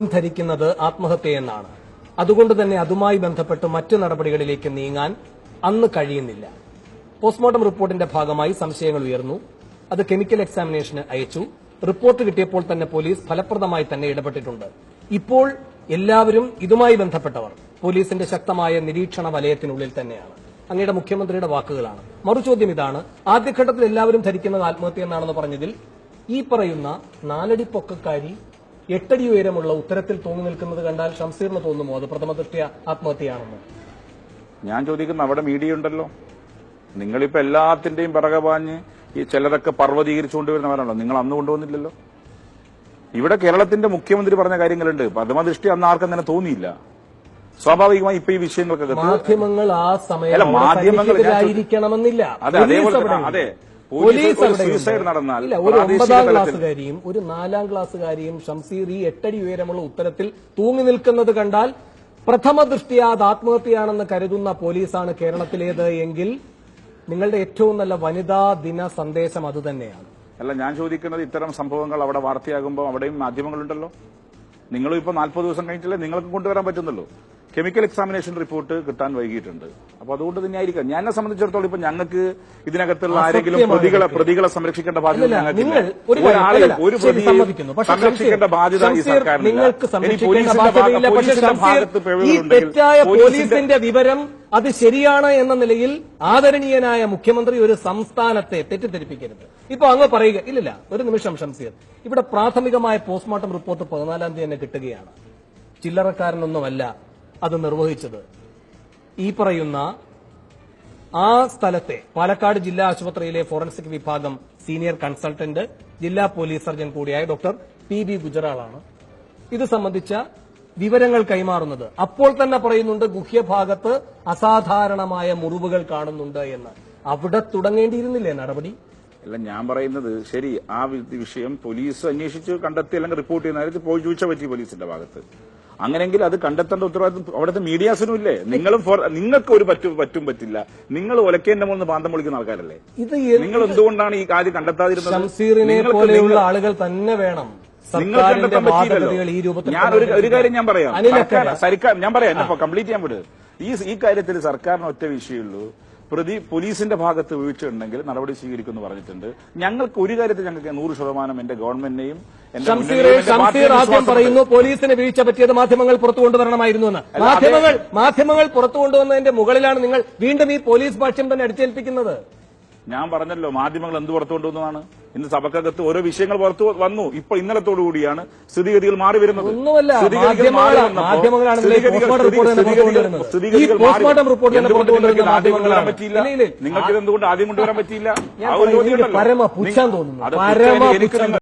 ധരിക്കുന്നത് ആത്മഹത്യയെന്നാണ്. അതുകൊണ്ട് തന്നെ അതുമായി ബന്ധപ്പെട്ട് മറ്റു നടപടികളിലേക്ക് നീങ്ങാൻ അന്ന് കഴിയുന്നില്ല. പോസ്റ്റ്മോർട്ടം റിപ്പോർട്ടിന്റെ ഭാഗമായി സംശയങ്ങൾ ഉയർന്നു. അത് കെമിക്കൽ എക്സാമിനേഷന് അയച്ചു. റിപ്പോർട്ട് കിട്ടിയപ്പോൾ തന്നെ പോലീസ് ഫലപ്രദമായി തന്നെ ഇടപെട്ടിട്ടുണ്ട്. ഇപ്പോൾ എല്ലാവരും ഇതുമായി ബന്ധപ്പെട്ടവർ പോലീസിന്റെ ശക്തമായ നിരീക്ഷണ വലയത്തിനുള്ളിൽ തന്നെയാണ്. അങ്ങയുടെ മുഖ്യമന്ത്രിയുടെ വാക്കുകളാണ്. മറുചോദ്യം ഇതാണ്: ആദ്യഘട്ടത്തിൽ എല്ലാവരും ധരിക്കുന്നത് ആത്മഹത്യ എന്നാണെന്ന് പറഞ്ഞതിൽ ഈ പറയുന്ന 4 അടി പൊക്കക്കാരി 8 അടി ഉയരമുള്ള ഉത്തരത്തിൽ തൂങ്ങി നിൽക്കുന്നത് കണ്ടാൽ ഷംസീറിന് തോന്നുമോ അത് പ്രഥമദൃഷ്ട്യാ ആത്മഹത്യയാണെന്ന്? ഞാൻ ചോദിക്കുന്ന അവിടെ മീഡിയ ഉണ്ടല്ലോ. നിങ്ങളിപ്പോ എല്ലാത്തിന്റെയും പിറകെ പാഞ്ഞ് ഈ ചിലരൊക്കെ പർവ്വതീകരിച്ചുകൊണ്ടുവരുന്നവരാണല്ലോ. നിങ്ങൾ അന്ന് കൊണ്ടുവന്നില്ലല്ലോ. ഇവിടെ കേരളത്തിന്റെ മുഖ്യമന്ത്രി പറഞ്ഞ കാര്യങ്ങളുണ്ട്. പ്രഥമദൃഷ്ടി അന്ന് ആർക്കും തന്നെ തോന്നിയില്ല. സ്വാഭാവികമായി ഇപ്പൊ ഈ വിഷയങ്ങൾക്കൊക്കെ മാധ്യമങ്ങൾ ആ സമയം മാധ്യമങ്ങളായിരിക്കണമെന്നില്ല. അതെ, പോലീസ് സൂയിസൈഡ് നടന്നാൽ ഒരു 9ാം ക്ലാസ്സുകാരിയും ഒരു 4ാം ക്ലാസ്സുകാരിയും ഷംസീർ ഈ 8 അടി ഉയരമുള്ള ഉത്തരത്തിൽ തൂങ്ങി നിൽക്കുന്നത് കണ്ടാൽ പ്രഥമ ദൃഷ്ട്യാ അത് ആത്മഹത്യയാണെന്ന് കരുതുന്ന പോലീസാണ് കേരളത്തിലേത് എങ്കിൽ നിങ്ങളുടെ ഏറ്റവും നല്ല വനിതാ ദിന സന്ദേശം അതുതന്നെയാണ്. അല്ല, ഞാൻ ചോദിക്കുന്നത് ഇത്തരം സംഭവങ്ങൾ അവിടെ വാർത്തയാകുമ്പോൾ അവിടെയും മാധ്യമങ്ങളുണ്ടല്ലോ. നിങ്ങളും ഇപ്പൊ 40 ദിവസം കഴിഞ്ഞിട്ടല്ലേ നിങ്ങൾക്ക് കൊണ്ടുവരാൻ പറ്റുന്നല്ലോ. കെമിക്കൽ എക്സാമിനേഷൻ റിപ്പോർട്ട് കിട്ടാൻ വൈകിയിട്ടുണ്ട്. അപ്പൊ അതുകൊണ്ട് തന്നെ ആയിരിക്കാം. ഞാൻ എന്നെ സംബന്ധിച്ചിടത്തോളം ഇപ്പൊ ഞങ്ങൾക്ക് ഇതിനകത്തുള്ള ആരെങ്കിലും പ്രതികളെ സംരക്ഷിക്കേണ്ട ബാധ്യത ഞങ്ങൾക്കില്ല. ഒരു പ്രതിയെ സംരക്ഷിക്കേണ്ട ബാധ്യത ഈ സർക്കാരിനില്ല. പോലീസിന്റെ വിവരം അത് ശരിയാണ് എന്ന നിലയിൽ ആദരണീയനായ മുഖ്യമന്ത്രി ഒരു സംസ്ഥാനത്തെ തെറ്റിദ്ധരിപ്പിക്കരുത്. ഇപ്പൊ അങ്ങ് പറയുക ഇല്ലില്ല. ഒരു നിമിഷം ഷംസീർ, ഇവിടെ പ്രാഥമികമായ പോസ്റ്റ്മോർട്ടം റിപ്പോർട്ട് 14ാം തീയതി തന്നെ കിട്ടുകയാണ്. ചില്ലറക്കാരനൊന്നുമല്ല അത് നിർവഹിച്ചത്. ഈ പറയുന്ന ആ സ്ഥലത്തെ പാലക്കാട് ജില്ലാ ആശുപത്രിയിലെ ഫോറൻസിക് വിഭാഗം സീനിയർ കൺസൾട്ടന്റ് ജില്ലാ പോലീസ് സർജൻ കൂടിയായ ഡോക്ടർ PB ഗുജറാളാണ് ഇത് സംബന്ധിച്ച വിവരങ്ങൾ കൈമാറുന്നത്. അപ്പോൾ തന്നെ പറയുന്നുണ്ട് ഗുഹ്യഭാഗത്ത് അസാധാരണമായ മുറിവുകൾ കാണുന്നുണ്ട് എന്ന്. അവിടെ തുടങ്ങേണ്ടിയിരുന്നില്ലേ നടപടി? അല്ല, ഞാൻ പറയുന്നത് ശരി, ആ വിഷയം പോലീസ് അന്വേഷിച്ച് കണ്ടെത്തി അല്ലെങ്കിൽ റിപ്പോർട്ട് ചെയ്യുന്ന പോയി വീഴ്ച പറ്റി പോലീസിന്റെ ഭാഗത്ത്. അങ്ങനെങ്കിൽ അത് കണ്ടെത്തേണ്ട ഉത്തരവാദിത്വം അവിടുത്തെ മീഡിയാസിനും ഇല്ലേ? നിങ്ങൾക്ക് ഒരു പറ്റില്ല. നിങ്ങൾ ഒലക്കേന്റെ മുകളിൽ പാന്തം വിളിക്കുന്ന ആൾക്കാരല്ലേ? നിങ്ങൾ എന്തുകൊണ്ടാണ് ഈ കാര്യം കണ്ടെത്താതിരുന്നത്? ഷംസീറിനെ പോലെയുള്ള ആളുകൾ തന്നെ വേണം. നിങ്ങൾ കണ്ടെത്താൻ പറ്റിയില്ലല്ലോ. ഞാൻ ഒരു കാര്യം ഞാൻ പറയാം, ഞാൻ പറയാം, എന്നെ കംപ്ലീറ്റ് ചെയ്യാൻ വിട്. ഈ കാര്യത്തിൽ സർക്കാരിന് ഒറ്റ വിഷയമുള്ളൂ. പോലീസിന്റെ ഭാഗത്ത് വീഴ്ച ഉണ്ടെങ്കിൽ നടപടി സ്വീകരിക്കുമെന്ന് പറഞ്ഞിട്ടുണ്ട്. ഞങ്ങൾക്ക് ഒരു കാര്യത്തിൽ ഞങ്ങൾക്ക് 100% എന്റെ ഗവൺമെന്റിനെയും ഷംസീർ ആദ്യം പറയുന്നു പോലീസിന് വീഴ്ച പറ്റിയത് മാധ്യമങ്ങൾ പുറത്തു കൊണ്ടുവരണമായിരുന്നു എന്ന്. മാധ്യമങ്ങൾ പുറത്തു കൊണ്ടുവന്നതിന്റെ മുകളിലാണ് നിങ്ങൾ വീണ്ടും ഈ പോലീസ് ഭാഷ്യം തന്നെ അടിച്ചേൽപ്പിക്കുന്നത്. ഞാൻ പറഞ്ഞല്ലോ, മാധ്യമങ്ങൾ എന്ത് പുറത്തു കൊണ്ടുവന്നതാണ്. ഇന്ന് സഭക്കകത്ത് ഓരോ വിഷയങ്ങൾ പുറത്തു വന്നു. ഇപ്പൊ ഇന്നലത്തോടുകൂടിയാണ് സ്ഥിതിഗതികൾ മാറി വരുന്നത്. നിങ്ങൾക്ക് എന്തുകൊണ്ട് ആദ്യം കൊണ്ടുവരാൻ പറ്റിയില്ല? പരമ പുച്ഛം തോന്നുന്നു.